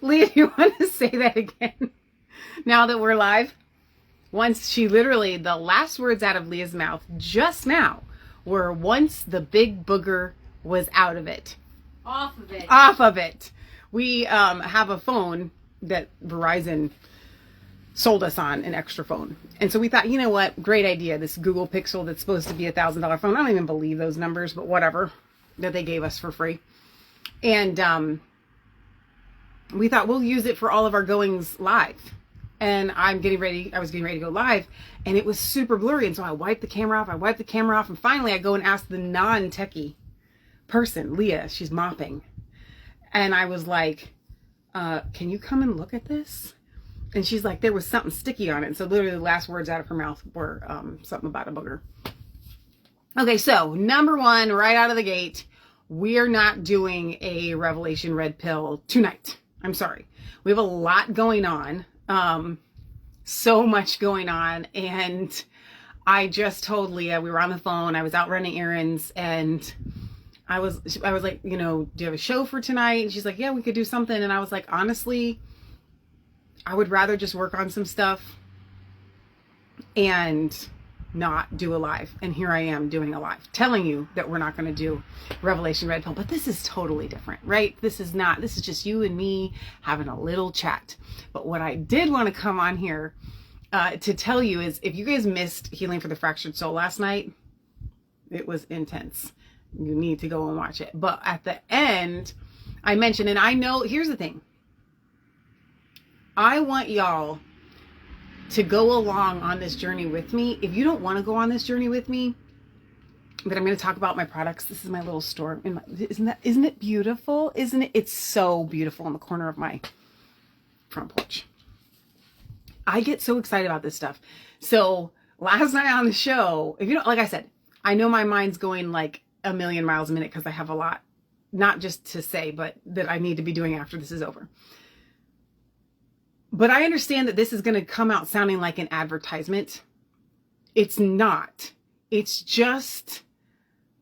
Leah, you want to say that again? Now that we're live? Once she literally, the last words out of Leah's mouth just now were once the big booger was out of it. Off of it. Off of it. We have a phone that Verizon sold us on, an extra phone. And so we thought, you know what? Great idea. This Google Pixel that's supposed to be $1,000 phone. I don't even believe those numbers, but whatever, that they gave us for free. And we thought we'll use it for all of our goings live. And I was getting ready to go live, and it was super blurry. And so I wiped the camera off. And finally I go and ask the non-techie person, Leah, she's mopping. And I was like, can you come and look at this? And she's like, there was something sticky on it. And so literally the last words out of her mouth were something about a booger. Okay, so number one, right out of the gate, we're not doing a Revelation Red Pill tonight. I'm sorry. We have a lot going on. So much going on. And I just told Leah, we were on the phone, I was out running errands, and I was like, you know, do you have a show for tonight? And she's like, yeah, we could do something. And I was like, honestly, I would rather just work on some stuff and not do a live. And here I am doing a live, telling you that we're not going to do Revelation Red Pill, but this is totally different, right? This is just you and me having a little chat. But what I did want to come on here to tell you is, if you guys missed Healing for the Fractured Soul last night, it was intense. You need to go and watch it. But at the end, I mentioned, and I know, here's the thing. I want y'all to go along on this journey with me. If you don't want to go on this journey with me, but I'm going to talk about my products. This is my little store. Isn't it beautiful? Isn't it? It's so beautiful in the corner of my front porch. I get so excited about this stuff. So last night on the show, if you don't, like I said, I know my mind's going like a million miles a minute because I have a lot, not just to say, but that I need to be doing after this is over. But I understand that this is going to come out sounding like an advertisement. It's not. It's just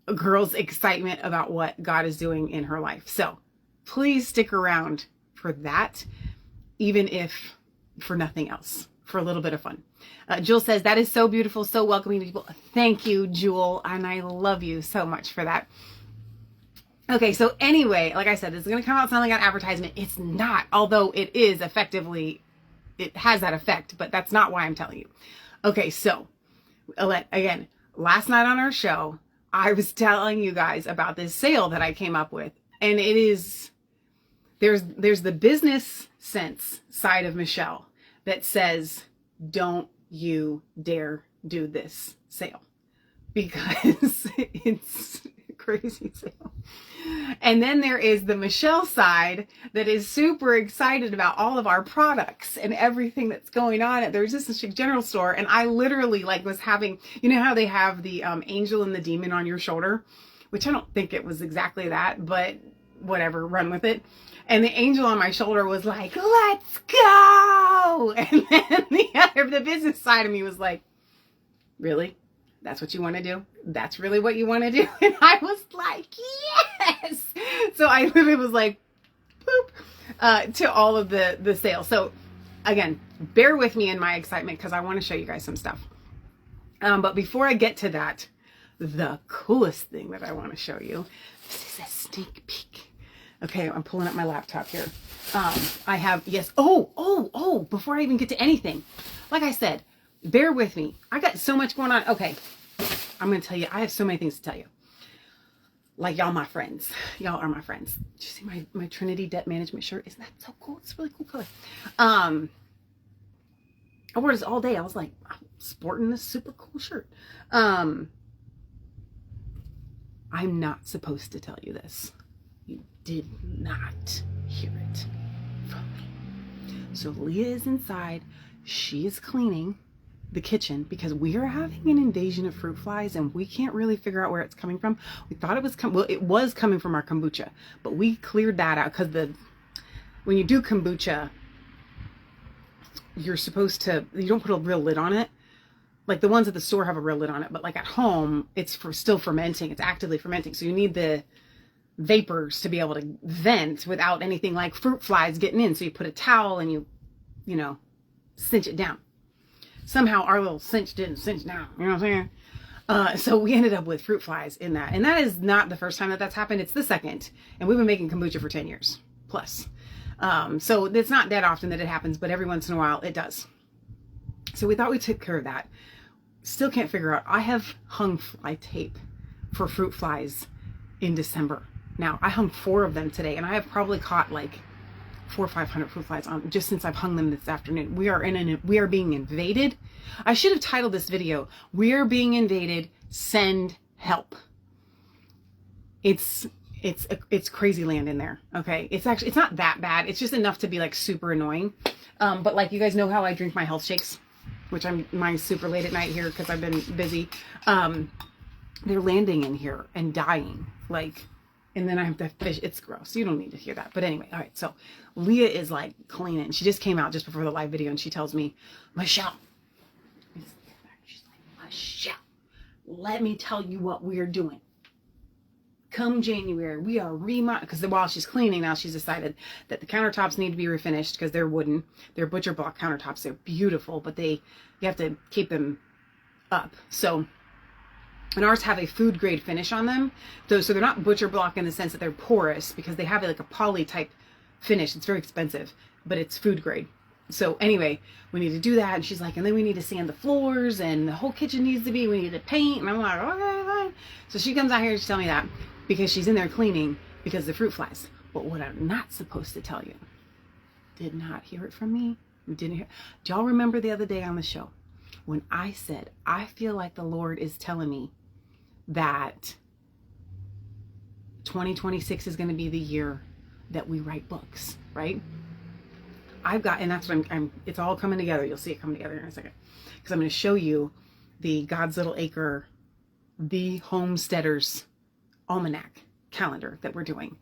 a girl's excitement about what God is doing in her life. So please stick around for that, even if for nothing else, for a little bit of fun. Jewel says, that is so beautiful, so welcoming to people. Thank you, Jewel. And I love you so much for that. Okay, so anyway, like I said, this is going to come out sounding like an advertisement. It's not, although it is effectively, it has that effect, but that's not why I'm telling you. Okay, so again, last night on our show, I was telling you guys about this sale that I came up with, and it is, there's the business sense side of Michelle that says, don't you dare do this sale, because it's a crazy sale. And then there is the Michelle side that is super excited about all of our products and everything that's going on at the Resistance Chic General Store. And I literally was having, you know how they have the angel and the demon on your shoulder, which I don't think it was exactly that, but whatever, run with it. And the angel on my shoulder was like, let's go. And then the business side of me was like, really? That's what you want to do? That's really what you want to do? And I was like, yes. So I literally was like, boop, to all of the sales. So again, bear with me in my excitement because I want to show you guys some stuff. But before I get to that, the coolest thing that I want to show you, this is a sneak peek. Okay, I'm pulling up my laptop here. I have, yes. Oh, before I even get to anything, like I said, bear with me. I got so much going on. Okay, I'm going to tell you, I have so many things to tell you. Like, y'all my friends. Y'all are my friends. Did you see my Trinity Debt Management shirt? Isn't that so cool? It's a really cool color. I wore this all day. I was like, I'm sporting this super cool shirt. I'm not supposed to tell you this. You did not hear it from me. So Leah is inside. She is cleaning the kitchen because we are having an invasion of fruit flies and we can't really figure out where it's coming from. We thought it was it was coming from our kombucha, but we cleared that out because when you do kombucha, you're supposed to, you don't put a real lid on it. Like the ones at the store have a real lid on it, but like at home, it's still fermenting. It's actively fermenting. So you need vapors to be able to vent without anything like fruit flies getting in. So you put a towel and you know, cinch it down. Somehow our little cinch didn't cinch down. You know what I'm saying? So we ended up with fruit flies in that. And that is not the first time that that's happened. It's the second. And we've been making kombucha for 10 years plus. So it's not that often that it happens, but every once in a while it does. So we thought we took care of that. Still can't figure out. I have hung fly tape for fruit flies in December. Now I hung 4 of them today, and I have probably caught like 400 or 500 fruit flies on just since I've hung them this afternoon. We are being invaded. I should have titled this video, "We are being invaded. Send help." It's crazy land in there. Okay. It's not that bad. It's just enough to be like super annoying. But like, you guys know how I drink my health shakes, which mine's super late at night here because I've been busy. They're landing in here and dying. Like, and then I have to fish. It's gross. You don't need to hear that. But anyway, all right. So Leah is like cleaning. She just came out just before the live video, and she tells me, Michelle, she's like, Michelle, let me tell you what we're doing. Come January, we are because while she's cleaning now, she's decided that the countertops need to be refinished because they're wooden. They're butcher block countertops. They're beautiful, but you have to keep them up. So, and ours have a food grade finish on them. So they're not butcher block in the sense that they're porous, because they have like a poly type finish. It's very expensive, but it's food grade. So anyway, we need to do that. And she's like, and then we need to sand the floors, and the whole kitchen needs to be, we need to paint. And I'm like, okay, fine. So she comes out here to tell me that because she's in there cleaning because of the fruit flies. But what I'm not supposed to tell you, did not hear it from me. We didn't hear. Do y'all remember the other day on the show when I said, I feel like the Lord is telling me that 2026 is going to be the year that we write books, right? And that's what it's all coming together. You'll see it coming together in a second, because I'm going to show you the God's Little Acre, the Homesteaders Almanac calendar that we're doing.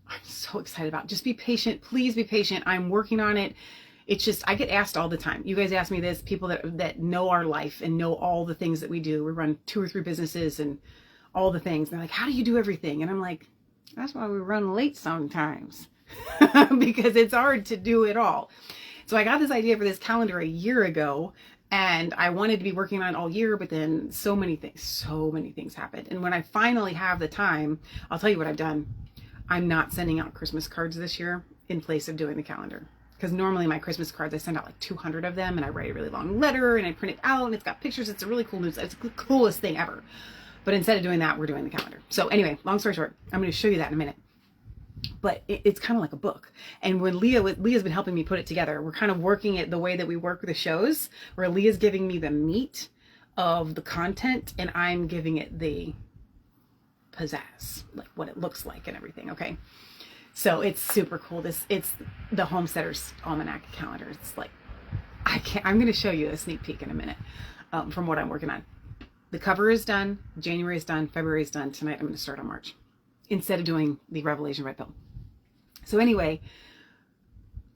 I'm so excited about it. Just be patient. Please be patient. I'm working on it. It's just, I get asked all the time. You guys ask me this, people that know our life and know all the things that we do. We run 2 or 3 businesses and all the things. They're like, how do you do everything? And I'm like, that's why we run late sometimes. Because it's hard to do it all. So I got this idea for this calendar a year ago, and I wanted to be working on it all year, but then so many things happened. And when I finally have the time, I'll tell you what I've done. I'm not sending out Christmas cards this year in place of doing the calendar. Because normally my Christmas cards, I send out like 200 of them, and I write a really long letter and I print it out and it's got pictures. It's a really cool news. It's the coolest thing ever. But instead of doing that, we're doing the calendar. So anyway, long story short, I'm going to show you that in a minute. But it's kind of like a book. And when Leah's been helping me put it together, we're kind of working it the way that we work the shows, where Leah's giving me the meat of the content and I'm giving it the pizzazz, like what it looks like and everything. Okay. So it's super cool. It's the Homesteaders Almanac calendar. It's like, I'm going to show you a sneak peek in a minute from what I'm working on. The cover is done. January is done. February is done. Tonight I'm going to start on March instead of doing the Revelation Redpill. So anyway,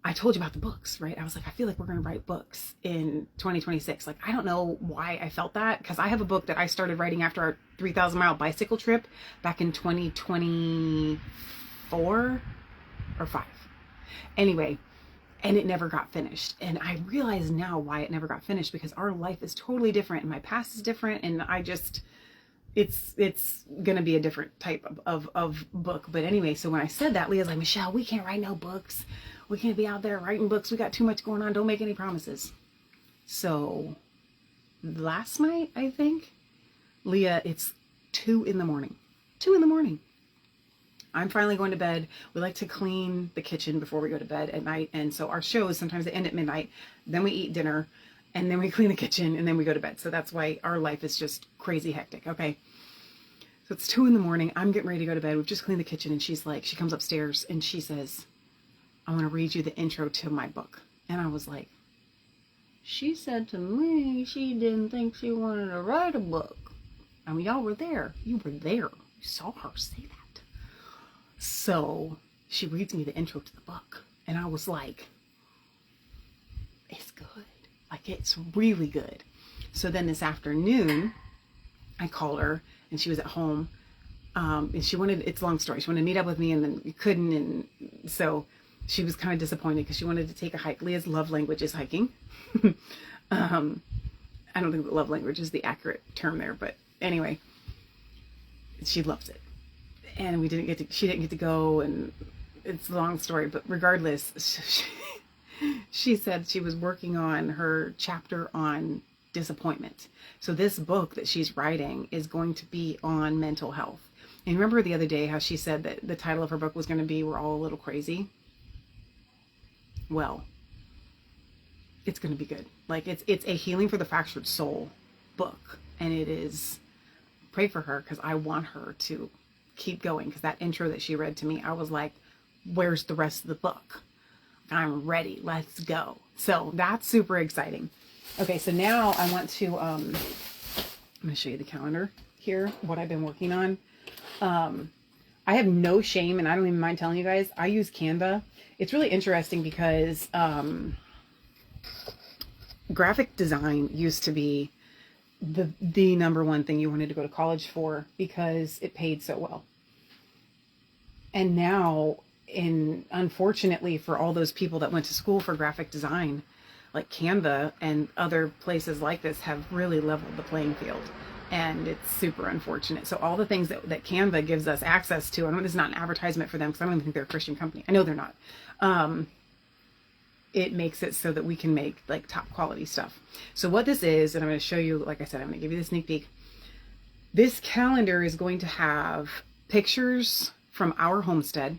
I told you about the books, right? I was like, I feel like we're going to write books in 2026. Like, I don't know why I felt that, because I have a book that I started writing after our 3,000-mile bicycle trip back in 2024 or 5. Anyway, and it never got finished. And I realize now why it never got finished, because our life is totally different and my past is different. And it's going to be a different type of book. But anyway, so when I said that, Leah's like, Michelle, we can't write no books. We can't be out there writing books. We got too much going on. Don't make any promises. So last night, I think, Leah, it's 2 in the morning. 2 in the morning. I'm finally going to bed. We like to clean the kitchen before we go to bed at night. And so our shows, sometimes they end at midnight. Then we eat dinner and then we clean the kitchen and then we go to bed. So that's why our life is just crazy hectic. Okay. So it's 2 in the morning. I'm getting ready to go to bed. We've just cleaned the kitchen. And she's like, she comes upstairs and she says, I want to read you the intro to my book. And I was like, she said to me she didn't think she wanted to write a book. I mean, y'all were there. You were there. You saw her say that. So she reads me the intro to the book. And I was like, it's good. Like, it's really good. So then this afternoon, I called her and she was at home. And she wanted, it's a long story. She wanted to meet up with me and then we couldn't. And so she was kind of disappointed because she wanted to take a hike. Leah's love language is hiking. I don't think that love language is the accurate term there, but anyway, she loves it. And she didn't get to go, and it's a long story, but regardless, she said she was working on her chapter on disappointment. So this book that she's writing is going to be on mental health. And remember the other day how she said that the title of her book was going to be We're All a Little Crazy? Well, it's going to be good. Like it's a healing for the fractured soul book. And it is, pray for her because I want her to keep going. Because that intro that she read to me, I was like, where's the rest of the book? I'm ready. Let's go. So that's super exciting. Okay, so now I want to, I'm going to show you the calendar here, what I've been working on. I have no shame, and I don't even mind telling you guys, I use Canva. It's really interesting because graphic design used to be the number one thing you wanted to go to college for because it paid so well. And now, unfortunately for all those people that went to school for graphic design, like Canva and other places like this have really leveled the playing field. And it's super unfortunate. So all the things that Canva gives us access to, I know this is not an advertisement for them because I don't even think they're a Christian company. I know they're not. It makes it so that we can make like top quality stuff. So what this is, and I'm going to show you, like I said, I'm going to give you the sneak peek. This calendar is going to have pictures from our homestead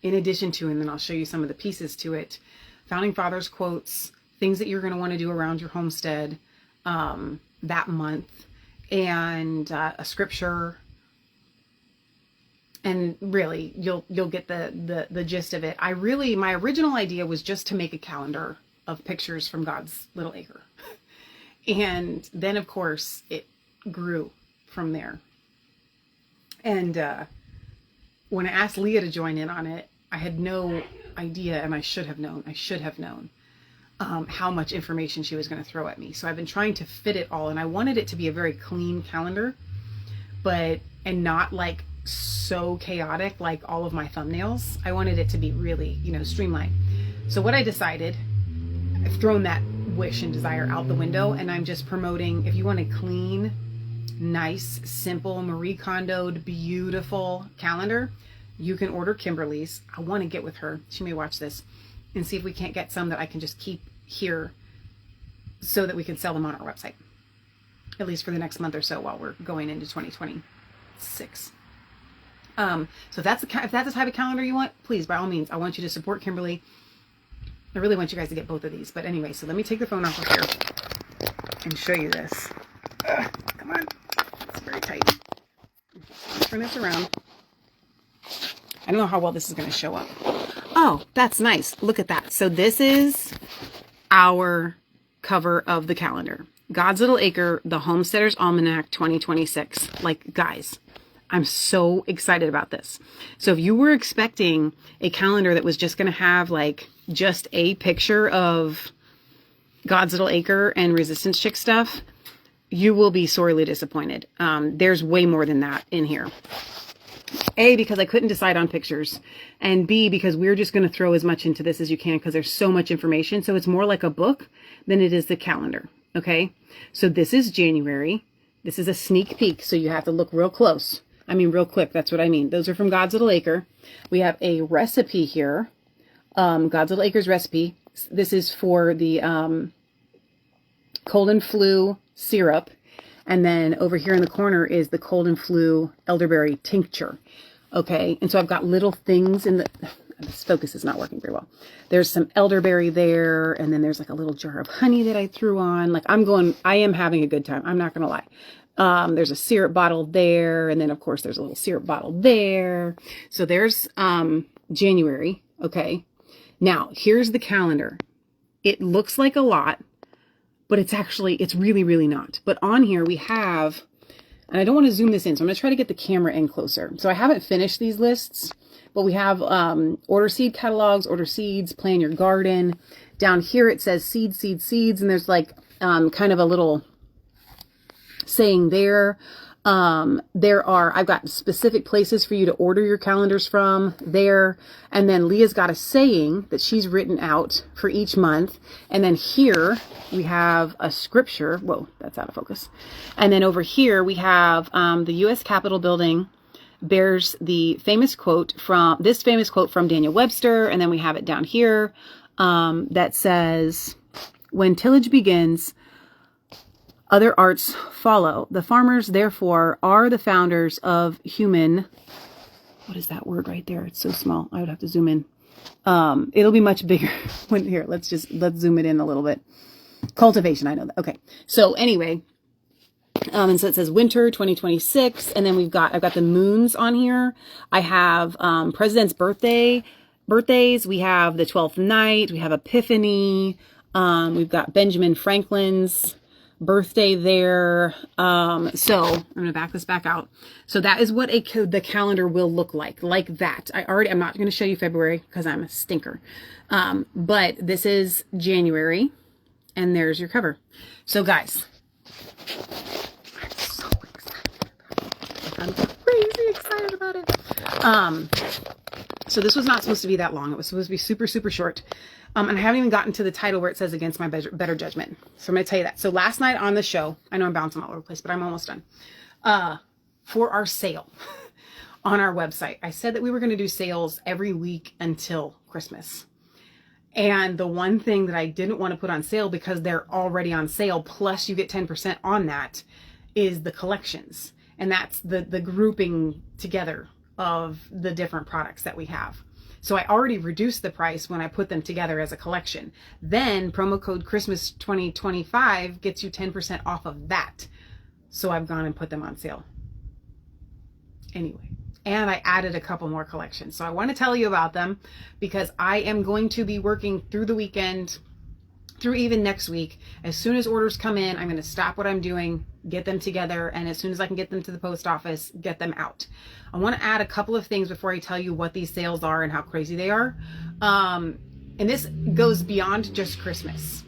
in addition to, and then I'll show you some of the pieces to it, Founding Fathers quotes, things that you're going to want to do around your homestead that month, and a scripture. And really, you'll get the gist of it. My original idea was just to make a calendar of pictures from God's little acre. And then, of course, it grew from there. And when I asked Leah to join in on it, I had no idea, and I should have known how much information she was going to throw at me. So I've been trying to fit it all, and I wanted it to be a very clean calendar, and not like so chaotic like all of my thumbnails. I wanted it to be really, streamlined. So what I decided, I've thrown that wish and desire out the window, and I'm just promoting, if you want a clean, nice, simple, Marie Kondo'd, beautiful calendar, you can order Kimberly's. I want to get with her. She may watch this, and see if we can't get some that I can just keep here so that we can sell them on our website, at least for the next month or so while we're going into 2026. So if that's the type of calendar you want, please, by all means, I want you to support Kimberly. I really want you guys to get both of these. But anyway, so let me take the phone off of here and show you this. Come on. It's very tight. Turn this around. I don't know how well this is going to show up. Oh, that's nice. Look at that. So this is our cover of the calendar. God's Little Acre, the Homesteader's Almanac 2026. Like, guys, I'm so excited about this. So if you were expecting a calendar that was just going to have like just a picture of God's Little Acre and Resistance Chick stuff, you will be sorely disappointed. There's way more than that in here. A, because I couldn't decide on pictures, and B, because we're just going to throw as much into this as you can because there's so much information. So it's more like a book than it is the calendar. Okay. So this is January. This is a sneak peek. So you have to look real close. I mean, real quick. That's what I mean. Those are from God's Little Acre. We have a recipe here. God's Little Acre's recipe. This is for the cold and flu syrup. And then over here in the corner is the cold and flu elderberry tincture. Okay. And so I've got little things in this focus is not working very well. There's some elderberry there. And then there's like a little jar of honey that I threw on. Like I am having a good time. I'm not going to lie. There's a syrup bottle there. And then of course there's a little syrup bottle there. So there's, January. Okay. Now here's the calendar. It looks like a lot, but it's really, really not. But on here we have, and I don't want to zoom this in, so I'm going to try to get the camera in closer. So I haven't finished these lists, but we have order seed catalogs, order seeds, plan your garden. Down here it says seeds, seeds, seeds, and there's like kind of a little saying there. I've got specific places for you to order your calendars from there. And then Leah's got a saying that she's written out for each month. And then here we have a scripture. Whoa, that's out of focus. And then over here we have, the U.S. Capitol building bears the famous quote from Daniel Webster. And then we have it down here, that says, when tillage begins, other arts follow. The farmers, therefore, are the founders of human. What is that word right there? It's so small. I would have to zoom in. It'll be much bigger when here. Let's zoom it in a little bit. Cultivation. I know that. Okay. So anyway, and so it says winter 2026. And then I've got the moons on here. I have, president's birthdays. We have the 12th night. We have Epiphany. We've got Benjamin Franklin's birthday there. So I'm going to back this back out. So that is what the calendar will look like that. I'm not going to show you February because I'm a stinker. But this is January and there's your cover. So guys, I'm so excited about it. I'm crazy excited about it. So this was not supposed to be that long. It was supposed to be super, super short. And I haven't even gotten to the title where it says against my better judgment. So I'm going to tell you that. So last night on the show, I know I'm bouncing all over the place, but I'm almost done. For our sale on our website, I said that we were going to do sales every week until Christmas. And the one thing that I didn't want to put on sale because they're already on sale, plus you get 10% on that, is the collections. And that's the grouping together of the different products that we have. So I already reduced the price when I put them together as a collection. Then promo code Christmas 2025 gets you 10% off of that. So I've gone and put them on sale. Anyway, and I added a couple more collections. So I want to tell you about them because I am going to be working through the weekend, through even next week. As soon as orders come in, I'm going to stop what I'm doing, get them together, and as soon as I can get them to the post office, get them out. I want to add a couple of things before I tell you what these sales are and how crazy they are. And this goes beyond just Christmas.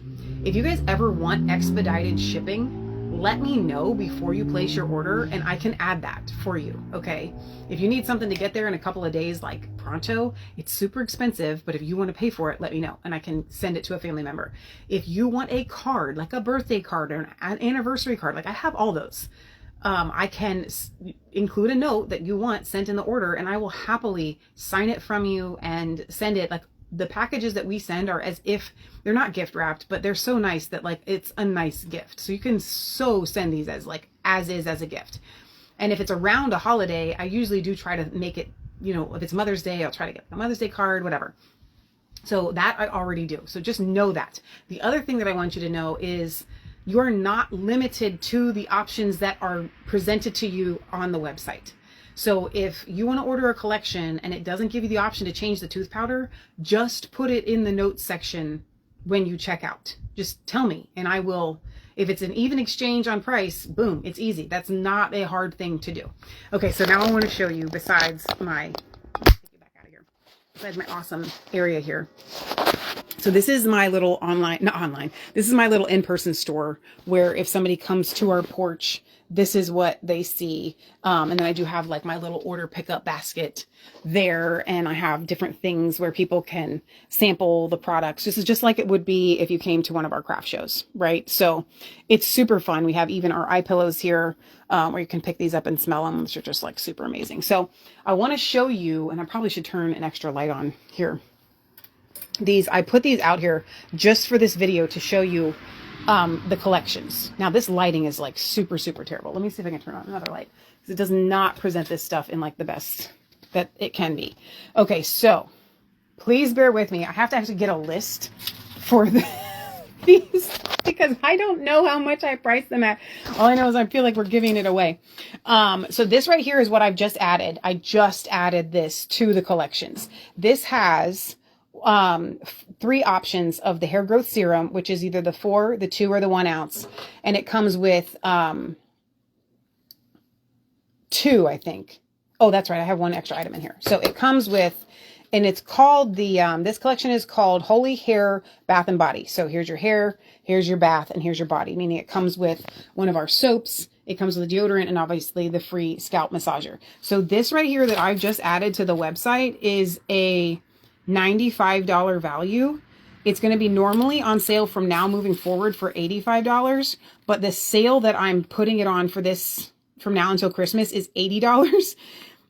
If you guys ever want expedited shipping, let me know before you place your order and I can add that for you, okay? If you need something to get there in a couple of days, like pronto, it's super expensive, but if you want to pay for it, let me know and I can send it to a family member. If you want a card, like a birthday card or an anniversary card, like I have all those, I can include a note that you want sent in the order and I will happily sign it from you and send it. Like the packages that we send are as if they're not gift wrapped, but they're so nice that like it's a nice gift. So you can send these as a gift. And if it's around a holiday, I usually do try to make it, if it's Mother's Day, I'll try to get a Mother's Day card, whatever. So that I already do. So just know that. The other thing that I want you to know is you're not limited to the options that are presented to you on the website. So if you want to order a collection and it doesn't give you the option to change the tooth powder, just put it in the notes section when you check out. Just tell me and I will, if it's an even exchange on price, boom, it's easy. That's not a hard thing to do. Okay, so now I want to show you besides my awesome area here. So this is my little this is my little in-person store where if somebody comes to our porch, this is what they see. And then I do have like my little order pickup basket there. And I have different things where people can sample the products. This is just like it would be if you came to one of our craft shows, right? So it's super fun. We have even our eye pillows here, where you can pick these up and smell them, which are just like super amazing. So I want to show you, and I probably should turn an extra light on here. I put these out here just for this video to show you the collections. Now this lighting is like super, super terrible. Let me see if I can turn on another light because it does not present this stuff in like the best that it can be. Okay, so please bear with me. I have to actually get a list for these because I don't know how much I price them at. All I know is I feel like we're giving it away. So this right here is what I've just added. I just added this to the collections. This has 3 options of the hair growth serum, which is either the 4, the 2, or the 1 ounce. And it comes with 2, I think. Oh, that's right. I have 1 extra item in here. So it comes with, and it's called this collection is called Holy Hair Bath and Body. So here's your hair, here's your bath, and here's your body, meaning it comes with one of our soaps It comes with a deodorant and obviously the free scalp massager. So this right here that I've just added to the website is a $95 value. It's going to be normally on sale from now moving forward for $85, but the sale that I'm putting it on for this from now until Christmas is $80.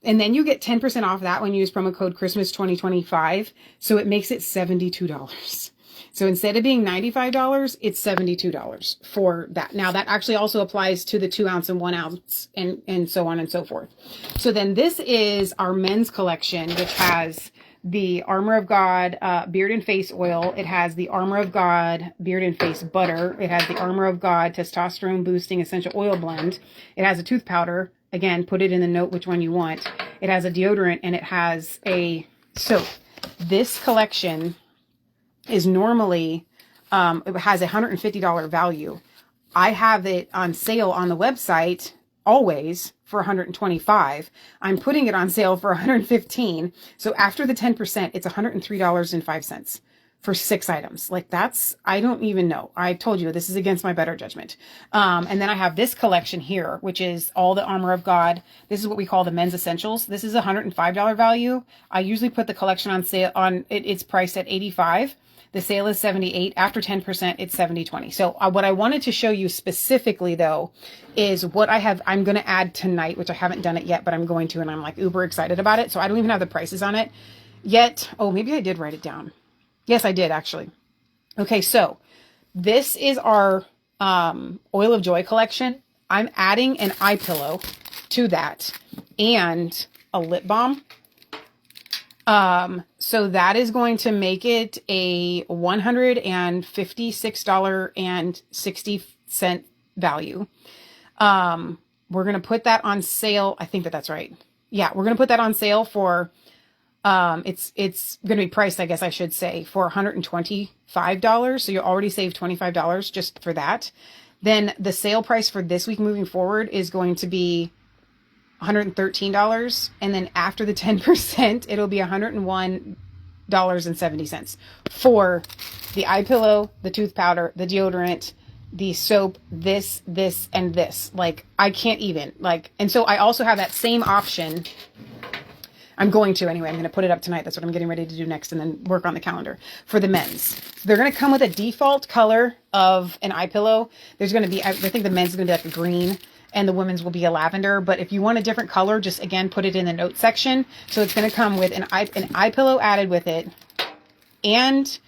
And then you get 10% off that when you use promo code Christmas 2025. So it makes it $72. So instead of being $95, it's $72 for that. Now that actually also applies to the 2 ounce and 1 ounce and so on and so forth. So then this is our men's collection, which has the Armor of God Beard and Face Oil. It has the Armor of God Beard and Face Butter. It has the Armor of God Testosterone Boosting Essential Oil Blend. It has a tooth powder. Again, put it in the note which one you want. It has a deodorant and it has a soap. This collection is normally, it has a $150 value. I have it on sale on the website always for $125. I'm putting it on sale for $115. So after the 10%, it's $103.05 for 6 items. Like that's, I don't even know. I told you this is against my better judgment. And then I have this collection here, which is all the Armor of God. This is what we call the men's essentials. This is a $105 value. I usually put the collection on sale it's priced at $85. The sale is $78. After 10%, it's $70.20. So what I wanted to show you specifically though, is what I'm going to add tonight, which I haven't done it yet, but I'm going to, and I'm like uber excited about it. So I don't even have the prices on it yet. Oh, maybe I did write it down. Yes, I did actually. Okay. So this is our, Oil of Joy collection. I'm adding an eye pillow to that and a lip balm. So that is going to make it a $156.60 value. We're going to put that on sale. I think that's right. Yeah, we're going to put that on sale for, it's going to be priced, I guess I should say, for $125. So you already saved $25 just for that. Then the sale price for this week moving forward is going to be $113. And then after the 10%, it'll be $101.70 for the eye pillow, the tooth powder, the deodorant, the soap, this, and this. Like, I can't even, like, and so I also have that same option. I'm going to anyway. I'm going to put it up tonight. That's what I'm getting ready to do next, and then work on the calendar for the men's. So they're going to come with a default color of an eye pillow. There's going to be, I think the men's is going to be like a green, and the women's will be a lavender. But if you want a different color, just again, put it in the notes section. So it's going to come with an eye pillow added with it and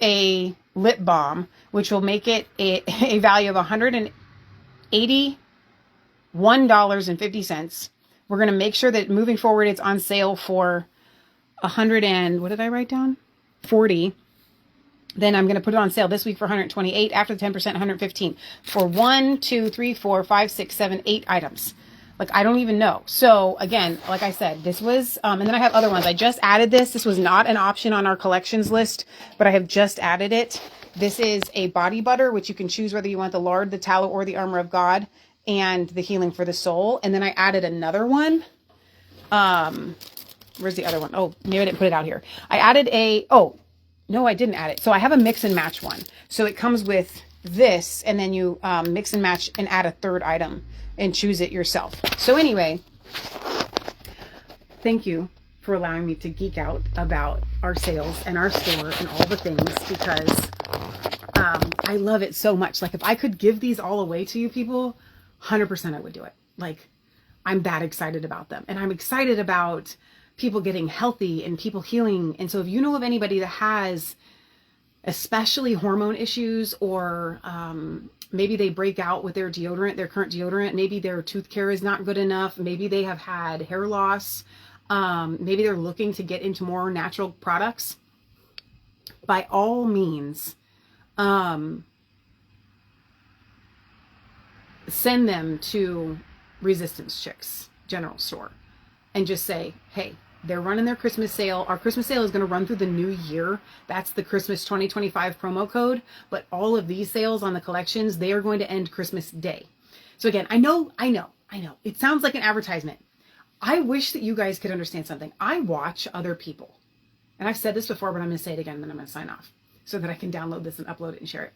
a lip balm, which will make it a value of $181.50. We're going to make sure that moving forward, it's on sale for what did I write down? 40. Then I'm going to put it on sale this week for 128. After the 10%, 115 for 1, 2, 3, 4, 5, 6, 7, 8 items. Like, I don't even know. So again, like I said, this was, and then I have other ones. I just added this. This was not an option on our collections list, but I have just added it. This is a body butter, which you can choose whether you want the lard, the tallow, or the Armor of God, and the healing for the soul. And then I added another one. Where's the other one? Oh, maybe I didn't put it out here. I added no, I didn't add it. So I have a mix and match one. So it comes with this, and then you mix and match and add a third item and choose it yourself. So anyway, thank you for allowing me to geek out about our sales and our store and all the things, because I love it so much. Like, if I could give these all away to you people, 100% I would do it. Like, I'm that excited about them. And I'm excited about people getting healthy and people healing. And so if you know of anybody that has especially hormone issues, or maybe they break out with their deodorant, their current deodorant, maybe their tooth care is not good enough, maybe they have had hair loss, maybe they're looking to get into more natural products, by all means, send them to Resistance Chicks General Store and just say, hey, they're running their Christmas sale. Our Christmas sale is going to run through the new year. That's the Christmas 2025 promo code. But all of these sales on the collections, they are going to end Christmas Day. So again, I know. It sounds like an advertisement. I wish that you guys could understand something. I watch other people. And I've said this before, but I'm going to say it again, and then I'm going to sign off so that I can download this and upload it and share it.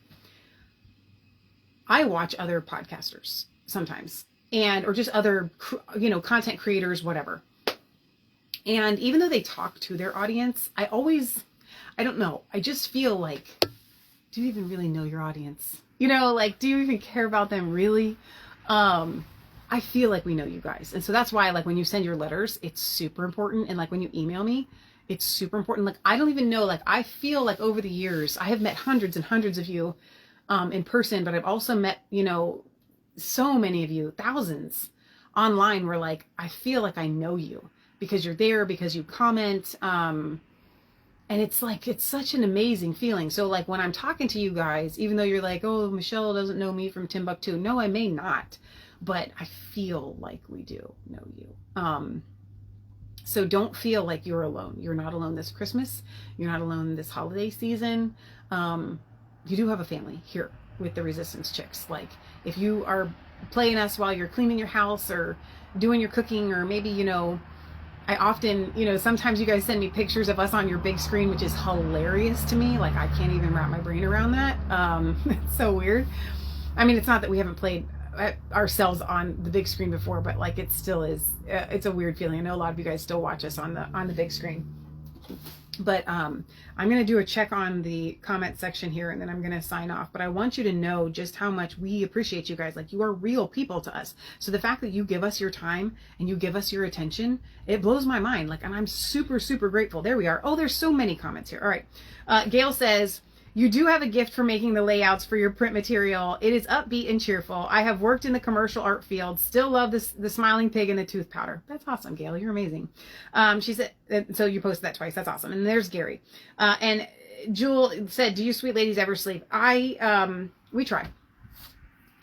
I watch other podcasters, sometimes, and, or just other, you know, content creators, whatever. And even though they talk to their audience, I don't know, I just feel like, do you even really know your audience? You know, like, do you even care about them really? I feel like we know you guys. And so that's why, like, when you send your letters, it's super important. And like when you email me, it's super important. Like, I don't even know, like, I feel like over the years, I have met hundreds and hundreds of you in person, but I've also met, you know, so many of you, thousands online, where like, I feel like I know you because you're there, because you comment. And it's like, it's such an amazing feeling. So like when I'm talking to you guys, even though you're like, oh, Michelle doesn't know me from Timbuktu. No, I may not, but I feel like we do know you. So don't feel like you're alone. You're not alone this Christmas. You're not alone this holiday season. You do have a family here with the Resistance Chicks. Like, if you are playing us while you're cleaning your house or doing your cooking, or maybe, you know, I often, you know, sometimes you guys send me pictures of us on your big screen, which is hilarious to me. Like, I can't even wrap my brain around that. It's so weird. I mean, it's not that we haven't played ourselves on the big screen before, but like, it still is, it's a weird feeling. I know a lot of you guys still watch us on the big screen. But I'm going to do a check on the comment section here, and then I'm going to sign off. But I want you to know just how much we appreciate you guys. Like, you are real people to us. So the fact that you give us your time and you give us your attention, it blows my mind. Like, and I'm super, super grateful. There we are. Oh, there's so many comments here. All right. Gail says, you do have a gift for making the layouts for your print material. It is upbeat and cheerful. I have worked in the commercial art field. Still love the smiling pig and the tooth powder. That's awesome, Gail. You're amazing. She said, so you posted that twice. That's awesome. And there's Gary. And Jewel said, do you sweet ladies ever sleep? We try.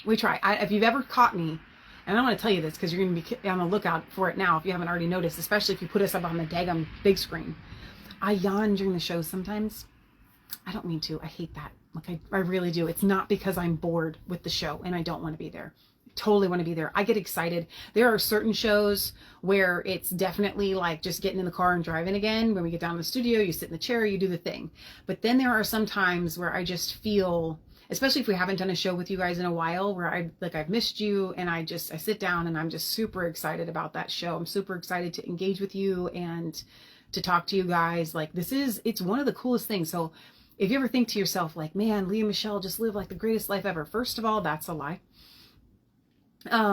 If you've ever caught me, and I want to tell you this because you're going to be on the lookout for it now if you haven't already noticed, especially if you put us up on the daggum big screen. I yawn during the show sometimes. I don't mean to. I hate that. Like, I really do. It's not because I'm bored with the show and I don't want to be there. I totally want to be there. I get excited. There are certain shows where it's definitely like just getting in the car and driving again. When we get down to the studio, you sit in the chair, you do the thing. But then there are some times where I just feel, especially if we haven't done a show with you guys in a while, where I've missed you, and I sit down and I'm just super excited about that show. I'm super excited to engage with you and to talk to you guys. Like, it's one of the coolest things. So if you ever think to yourself, like, man, Leah Michelle just lived like the greatest life ever. First of all, that's a lie.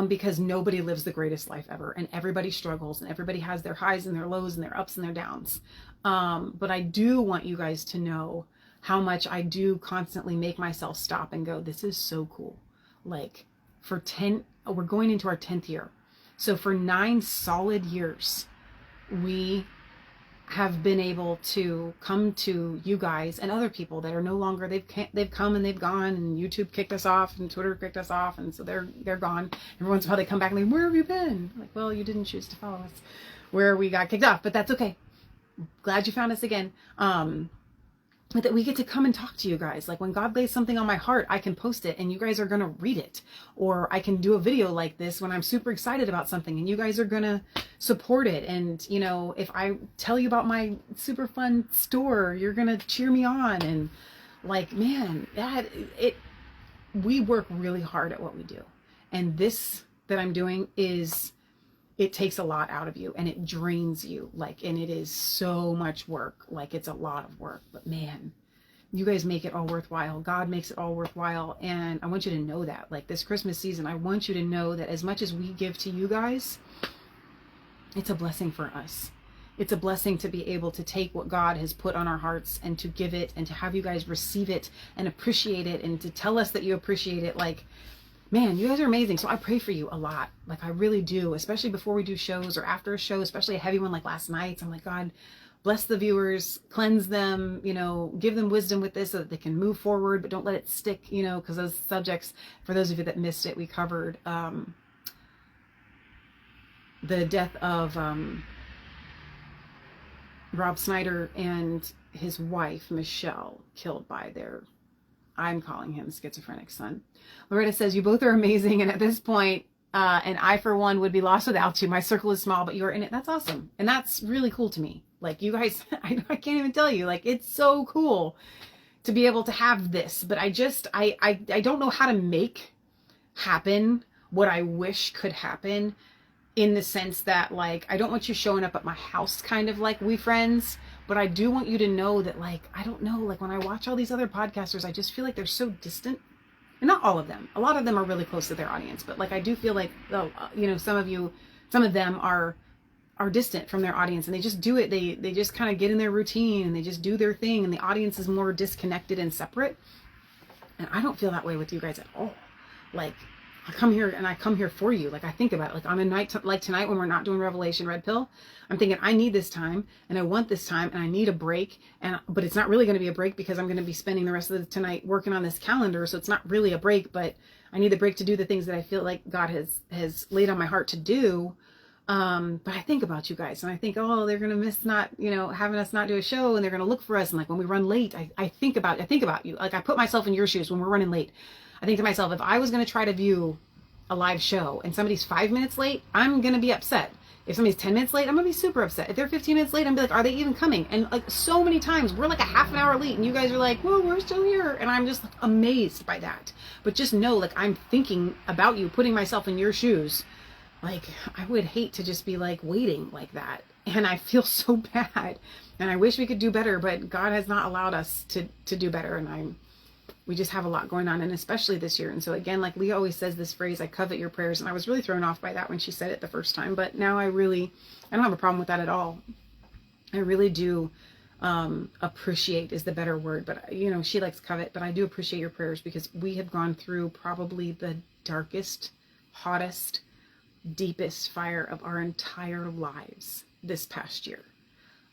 Because nobody lives the greatest life ever, and everybody struggles, and everybody has their highs and their lows and their ups and their downs. But I do want you guys to know how much I do constantly make myself stop and go, this is so cool. Like, we're going into our 10th year. So for 9 solid years, we have been able to come to you guys and other people that are no longer, they've come and they've gone, and YouTube kicked us off and Twitter kicked us off, and so they're gone. Every once in a while they come back and like, where have you been? Like, well, you didn't choose to follow us where we got kicked off, but that's okay. Glad you found us again. But that we get to come and talk to you guys. Like, when God lays something on my heart, I can post it and you guys are going to read it. Or I can do a video like this when I'm super excited about something and you guys are going to support it. And, you know, if I tell you about my super fun store, you're going to cheer me on. And like, man, we work really hard at what we do. And this that I'm doing it takes a lot out of you, and it drains you, like, and it is so much work. Like, it's a lot of work, but man, you guys make it all worthwhile. God makes it all worthwhile. And I want you to know that, like, this Christmas season, I want you to know that as much as we give to you guys, it's a blessing for us. It's a blessing to be able to take what God has put on our hearts and to give it, and to have you guys receive it and appreciate it, and to tell us that you appreciate it. Like, man, you guys are amazing. So I pray for you a lot. Like, I really do, especially before we do shows or after a show, especially a heavy one like last night's. I'm like, God, bless the viewers, cleanse them, you know, give them wisdom with this so that they can move forward, but don't let it stick, you know, because those subjects, for those of you that missed it, we covered the death of Rob Snyder and his wife, Michelle, killed by I'm calling him schizophrenic son. Loretta says, you both are amazing. And at this point, and I, for one, would be lost without you. My circle is small, but you're in it. That's awesome. And that's really cool to me. Like, you guys, I can't even tell you, like, it's so cool to be able to have this, but I don't know how to make happen what I wish could happen, in the sense that, like, I don't want you showing up at my house kind of like we friends, but I do want you to know that, like, I don't know, like when I watch all these other podcasters, I just feel like they're so distant. And not all of them. A lot of them are really close to their audience, but like I do feel like, you know, some of them are distant from their audience, and they just do it. They just kind of get in their routine and they just do their thing, and the audience is more disconnected and separate. And I don't feel that way with you guys at all. Like, I come here for you. Like, I think about it, like on a night like tonight when we're not doing Revelation Redpill, I'm thinking I need this time and I want this time and I need a break. But it's not really going to be a break because I'm going to be spending the rest of the tonight working on this calendar. So it's not really a break, but I need the break to do the things that I feel like God has laid on my heart to do. But I think about you guys, and I think, oh, they're going to miss not, you know, having us not do a show, and they're going to look for us. And like when we run late, I think about you. Like, I put myself in your shoes when we're running late. I think to myself, if I was going to try to view a live show and somebody's 5 minutes late, I'm going to be upset. If somebody's 10 minutes late, I'm going to be super upset. If they're 15 minutes late, I'm going to be like, are they even coming? And like so many times we're like a half an hour late and you guys are like, whoa, we're still here. And I'm just like amazed by that. But just know, like, I'm thinking about you, putting myself in your shoes. Like, I would hate to just be like waiting like that. And I feel so bad. And I wish we could do better, but God has not allowed us to do better. And we just have a lot going on, and especially this year. And so again, like Leah always says this phrase, I covet your prayers. And I was really thrown off by that when she said it the first time, but now I don't have a problem with that at all. I really do appreciate is the better word, but you know, she likes covet, but I do appreciate your prayers, because we have gone through probably the darkest, hottest, deepest fire of our entire lives this past year.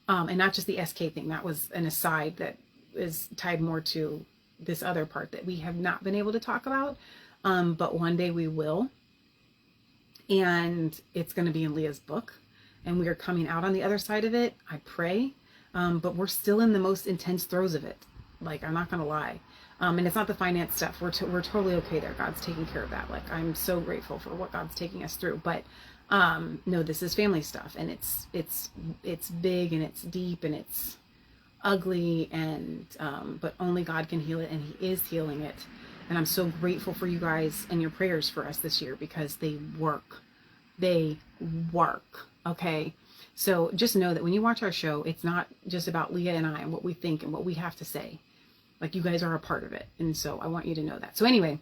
And not just the SK thing. That was an aside that is tied more to this other part that we have not been able to talk about. But one day we will. And it's going to be in Leah's book. And we are coming out on the other side of it. I pray. But we're still in the most intense throes of it. Like, I'm not going to lie. And it's not the finance stuff. We're totally okay there. God's taking care of that. Like, I'm so grateful for what God's taking us through. But no, this is family stuff, and it's big and it's deep and it's ugly, and but only God can heal it, and He is healing it. And I'm so grateful for you guys and your prayers for us this year, because they work. They work. Okay. So just know that when you watch our show, it's not just about Leah and I and what we think and what we have to say. Like, you guys are a part of it. And so I want you to know that. So anyway,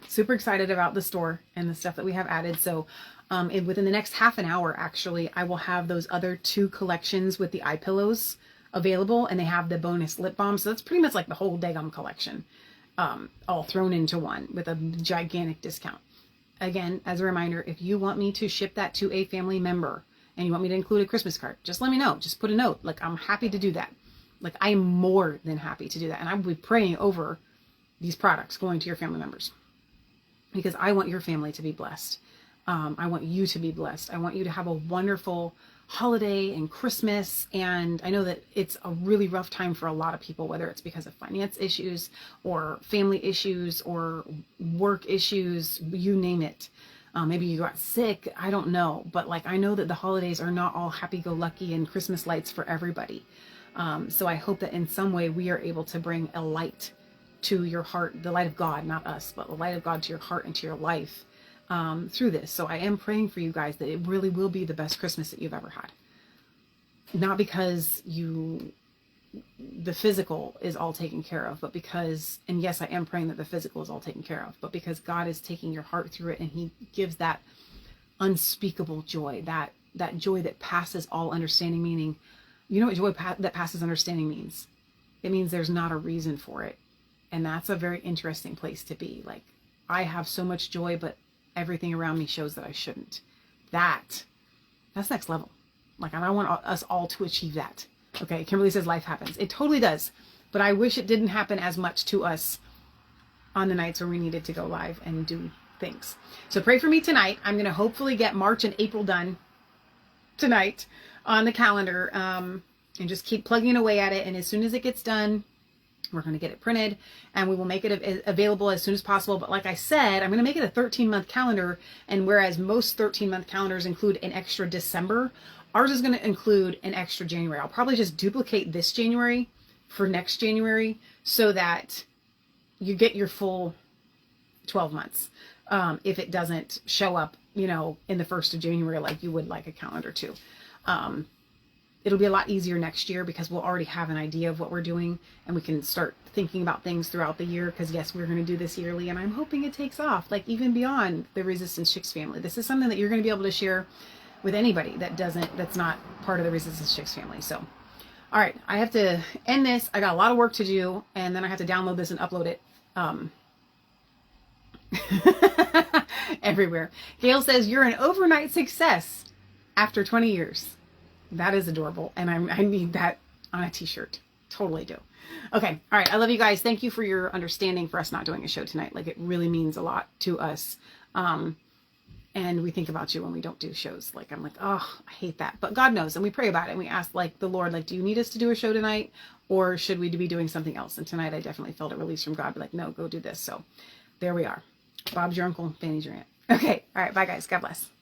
super excited about the store and the stuff that we have added. So within the next half an hour, actually, I will have those other 2 collections with the eye pillows available, and they have the bonus lip balm. So that's pretty much like the whole daggum collection, all thrown into one with a gigantic discount. Again, as a reminder, if you want me to ship that to a family member and you want me to include a Christmas card, just let me know. Just put a note. Like, I'm happy to do that. Like, I am more than happy to do that. And I will be praying over these products going to your family members, because I want your family to be blessed. I want you to be blessed. I want you to have a wonderful holiday and Christmas. And I know that it's a really rough time for a lot of people, whether it's because of finance issues or family issues or work issues, you name it. Maybe you got sick. I don't know. But like, I know that the holidays are not all happy-go-lucky and Christmas lights for everybody. So I hope that in some way we are able to bring a light to your heart, the light of God, not us, but the light of God to your heart and to your life through this. So I am praying for you guys that it really will be the best Christmas that you've ever had. Not because the physical is all taken care of, but because, and yes, I am praying that the physical is all taken care of, but because God is taking your heart through it, and He gives that unspeakable joy, that joy that passes all understanding, meaning, you know what joy that passes understanding means? It means there's not a reason for it. And that's a very interesting place to be. Like, I have so much joy, but everything around me shows that I shouldn't. That's next level. Like, and I want us all to achieve that. Okay, Kimberly says life happens. It totally does. But I wish it didn't happen as much to us on the nights where we needed to go live and do things. So pray for me tonight. I'm going to hopefully get March and April done tonight on the calendar, and just keep plugging away at it. And as soon as it gets done, we're going to get it printed, and we will make it available as soon as possible. But like I said, I'm going to make it a 13-month calendar. And whereas most 13-month calendars include an extra December, ours is going to include an extra January. I'll probably just duplicate this January for next January so that you get your full 12 months. if it doesn't show up, you know, in the 1st of January, like you would like a calendar to. It'll be a lot easier next year because we'll already have an idea of what we're doing, and we can start thinking about things throughout the year. Because yes, we're going to do this yearly, and I'm hoping it takes off, like even beyond the Resistance Chicks family. This is something that you're going to be able to share with anybody that's not part of the Resistance Chicks family. So, all right, I have to end this. I got a lot of work to do, and then I have to download this and upload it everywhere. Gail says, you're an overnight success after 20 years. That is adorable. And I need that on a t-shirt. Totally do. Okay. All right. I love you guys. Thank you for your understanding for us not doing a show tonight. Like, it really means a lot to us. And we think about you when we don't do shows. Like, I'm like, oh, I hate that. But God knows. And we pray about it. And we ask, like, the Lord, like, do you need us to do a show tonight? Or should we be doing something else? And tonight I definitely felt a release from God. Be like, no, go do this. So there we are. Bob's your uncle. Fanny's your aunt. Okay. All right. Bye, guys. God bless.